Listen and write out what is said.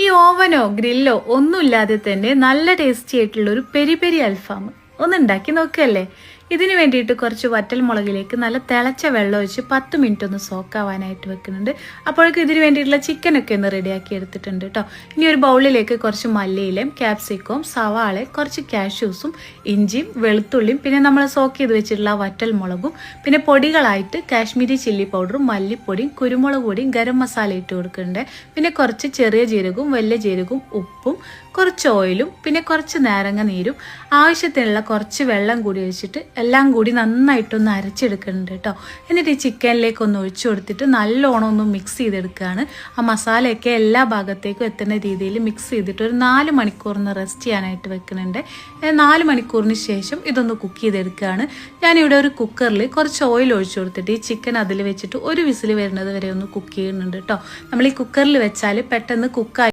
ഈ ഓവനോ ഗ്രില്ലോ ഒന്നുമില്ലാതെ തന്നെ നല്ല ടേസ്റ്റി ആയിട്ടുള്ള ഒരു പെരി പെരി അൽഫാം ഒന്ന് ഉണ്ടാക്കി നോക്കുകയല്ലേ. ഇതിന് വേണ്ടിയിട്ട് കുറച്ച് വറ്റൽമുളകിലേക്ക് നല്ല തിളച്ച വെള്ളം ഒഴിച്ച് 10 മിനിറ്റ് ഒന്ന് സോക്കാവാനായിട്ട് വെക്കുന്നുണ്ട്. അപ്പോഴേക്കും ഇതിന് വേണ്ടിയിട്ടുള്ള ചിക്കനൊക്കെ ഒന്ന് റെഡിയാക്കി എടുത്തിട്ടുണ്ട് കേട്ടോ. ഇനി ഒരു ബൗളിലേക്ക് കുറച്ച് മല്ലിയിലയും ക്യാപ്സിക്കവും സവാളയും കുറച്ച് കാഷ്യൂസും ഇഞ്ചിയും വെളുത്തുള്ളിയും പിന്നെ നമ്മൾ സോക്ക് ചെയ്ത് വെച്ചിട്ടുള്ള വറ്റൽമുളകും പിന്നെ പൊടികളായിട്ട് കാശ്മീരി ചില്ലി പൗഡറും മല്ലിപ്പൊടിയും കുരുമുളക് പൊടിയും ഗരം മസാല ഇട്ട് കൊടുക്കുന്നുണ്ട്. പിന്നെ കുറച്ച് ചെറിയ ജീരകവും വലിയ ജീരകവും ഉപ്പും കുറച്ച് ഓയിലും പിന്നെ കുറച്ച് നാരങ്ങ നീരും ആവശ്യത്തിനുള്ള കുറച്ച് വെള്ളം കൂടി ഒഴിച്ചിട്ട് എല്ലാം കൂടി നന്നായിട്ടൊന്ന് അരച്ചെടുക്കുന്നുണ്ട് കേട്ടോ. എന്നിട്ട് ഈ ചിക്കനിലേക്ക് ഒന്ന് ഒഴിച്ചു കൊടുത്തിട്ട് നല്ലോണം ഒന്ന് മിക്സ് ചെയ്തെടുക്കുകയാണ്. ആ മസാലയൊക്കെ എല്ലാ ഭാഗത്തേക്കും എത്തുന്ന രീതിയിൽ മിക്സ് ചെയ്തിട്ട് ഒരു 4 മണിക്കൂറിന് റെസ്റ്റ് ചെയ്യാനായിട്ട് വെക്കുന്നുണ്ട്. 4 മണിക്കൂറിന് ശേഷം ഇതൊന്ന് കുക്ക് ചെയ്തെടുക്കുകയാണ്. ഞാനിവിടെ ഒരു കുക്കറിൽ കുറച്ച് ഓയിൽ ഒഴിച്ചു കൊടുത്തിട്ട് ഈ ചിക്കൻ അതിൽ വെച്ചിട്ട് ഒരു വിസിൽ വരുന്നത് വരെ ഒന്ന് കുക്ക് ചെയ്യുന്നുണ്ട് കേട്ടോ. നമ്മൾ ഈ കുക്കറിൽ വെച്ചാൽ പെട്ടെന്ന് കുക്കായി